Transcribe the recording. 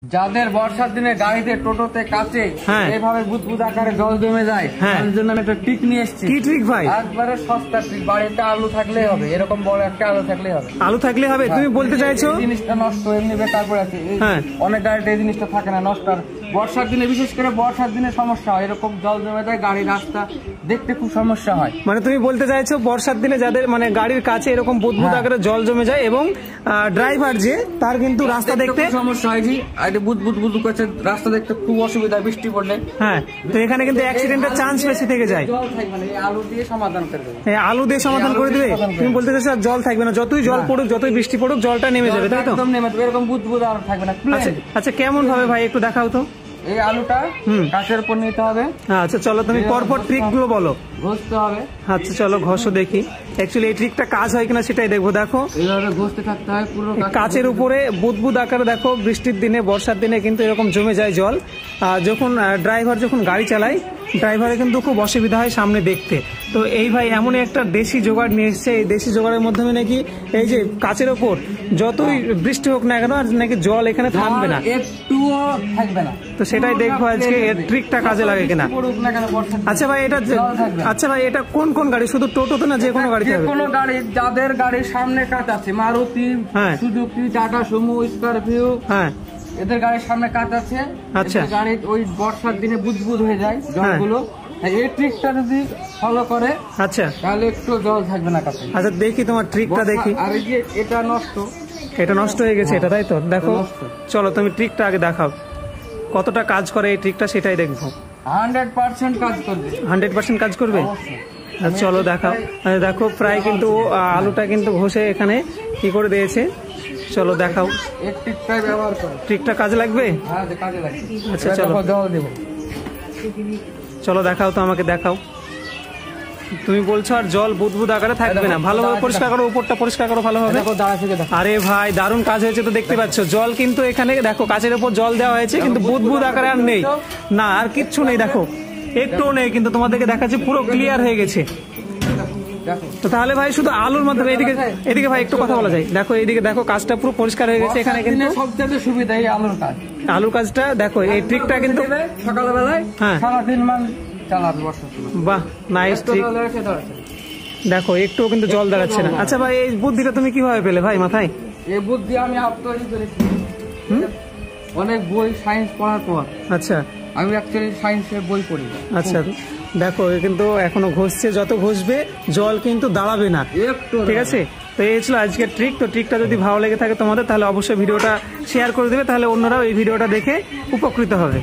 যাদের বর্ষার দিনে গাড়িতে টোটোতে কাছে এইভাবে বুদবুদ আকারে জল জমে যায় তার জন্য আমি একটা ট্রিক নিয়ে এসেছি। কি ট্রিক ভাই? একবারে সস্তা ট্রিক। বাড়িতে আলু থাকলেই হবে, এরকম বড় একটা আলু থাকলেই হবে। আলু থাকলে হবে? তুমি বলতে চাইছো জিনিসটা নষ্ট এমনি বেকার পড়ে আছে। অনেক গাড়িতে এই জিনিসটা থাকে না, নষ্ট। বর্ষার দিনে বিশেষ করে বর্ষার দিনে সমস্যা হয়, এরকম জল জমে যায়, গাড়ির রাস্তা দেখতে খুব সমস্যা হয়। মানে তুমি বলতে চাইছো বর্ষার দিনে যাদের মানে গাড়ির কাছে এরকম বুদবুদ আকারে জল জমে যায় এবং ড্রাইভার যে তার কিন্তু রাস্তা দেখতে সমস্যা হয়, জি বুদবুদ বুদবুদ করছে, রাস্তা দেখতে খুব অসুবিধা বৃষ্টি পড়লে। হ্যাঁ, তো এখানে কিন্তু অ্যাক্সিডেন্টের চান্স বেশি থেকে যায়। জল থাকবে না, এই আলু দিয়ে সমাধান করে দেবে। আলু দিয়ে সমাধান করে দিবে? তুমি বলতে চাইছো জল থাকবে না, যতই জল পড়ুক যতই বৃষ্টি পড়ুক জলটা নেমে যাবে, তাই তো? একদম নেমে যাবে, এরকম বুদবুদ আর থাকবে না। আচ্ছা, কেমন ভাবে ভাই একটু দেখাও তো। এই আলুটা কাঠের উপর নিতে হবে। আচ্ছা চলো, তুমি পরপর ট্রিক গুলো বলো। ঘষতে হবে। আচ্ছা চলো ঘষো দেখি, অ্যাকচুয়ালি এই ট্রিকটা কাজ হয় কিনা সেটাই দেখবো। দেখো এইভাবে ঘষতে থাকতে হয় পুরো কাচের উপরে বুদবুদ আকারে। দেখো বৃষ্টির দিনে বর্ষার দিনে কিন্তু এরকম জমে যায় জল। যখন ড্রাইভার যখন গাড়ি চালায় ড্রাইভারের কিন্তু খুব অসুবিধা হয় সামনে দেখতে। তো এই ভাই এমনই একটা দেশি জোগাড় নিয়ে এসছে। এই দেশি জোগাড়ের মাধ্যমে নাকি এই যে কাচের ওপর যতই বৃষ্টি হোক না কেন আর নাকি জল এখানে থামবে না, একটুও থাকবে না। তো সেটাই দেখবো আজকে এর ট্রিকটা কাজে লাগে কিনা। আচ্ছা ভাই এটা কোন কোন গাড়ি? শুধু টোটোতে না যে কোনো গাড়িতে হবে? কোনো গাড়ি, যাদের গাড়ির সামনে কাচ আছে, Maruti, Suzuki, tata Sumo, Scorpio, এদের গাড়ির সামনে কাচ আছে। আচ্ছা, গাড়ি ওই বর্ষার দিনে বুদবুদ হয়ে যায় জলগুলো। এই ট্রিকটা যদি ফলো করে আচ্ছা তাহলে একটু জল থাকবে না কাছে। আচ্ছা দেখি তোমার ট্রিকটা দেখি। আর এই যে এটা নষ্ট হয়ে গেছে এটা, তাই তো? দেখো চলো তুমি ট্রিকটা আগে দেখাও, কতটা কাজ করে এই ট্রিকটা সেটাই দেখবো। 100% কাজ করবে। 100% কাজ করবে? চলো দেখাও। দেখো প্রায় কিন্তু আলুটা কিন্তু ঘষে এখানে কি করে দিয়েছে। চলো দেখাও। ট্রিকটা কাজে লাগবে? আচ্ছা চলো চলো দেখাও তো, আমাকে দেখাও। তুমি বলছো আর জল বুদবুদ আকারে থাকবে না, ভালোভাবে পরিষ্কার করো, উপরটা পরিষ্কার করো ভালোভাবে। আরে ভাই দারুণ কাজ হয়েছে তো, দেখতে পাচ্ছ জল কিন্তু এখানে দেখো কাচের উপর জল দেওয়া হয়েছে কিন্তু বুদবুদ আকারে আর নেই না, আর কিচ্ছু নেই। দেখো একটুও নেই, কিন্তু তোমাদেরকে দেখাচ্ছি পুরো ক্লিয়ার হয়ে গেছে। তো তাহলে ভাই শুধু আলুর মাধ্যমে এদিকে ভাই একটু কথা বলা যায়। দেখো এইদিকে দেখো কাজটা পুরো পরিষ্কার হয়ে গেছে এখানে, কিন্তু সবচেয়ে সুবিধা এই আলুর কাজটা। দেখো এই ট্রিকটা কিন্তু সকালবেলায় সারাদিন মান চালাবে। বাহ নাইস ট্রিক। দেখো একটুও কিন্তু জল দাঁড়াচ্ছে না। আচ্ছা ভাই এই বুদ্ধিটা তুমি কিভাবে পেলে ভাই মাথায়? এই বুদ্ধি আমি তৈরি করেছি অনেক বই, সায়েন্স পড়ার পর। আচ্ছা, আমি অ্যাকচুয়ালি সায়েন্সের বই পড়ি। আচ্ছা দেখো কিন্তু এখনো ঘষছে, যত ঘষবে জল কিন্তু দাঁড়াবে না, ঠিক আছে? তো এই ছিল আজকের ট্রিক। তো ট্রিকটা যদি ভালো লেগে থাকে তোমাদের তাহলে অবশ্যই ভিডিওটা শেয়ার করে দেবে, তাহলে অন্যরাও এই ভিডিওটা দেখে উপকৃত হবে।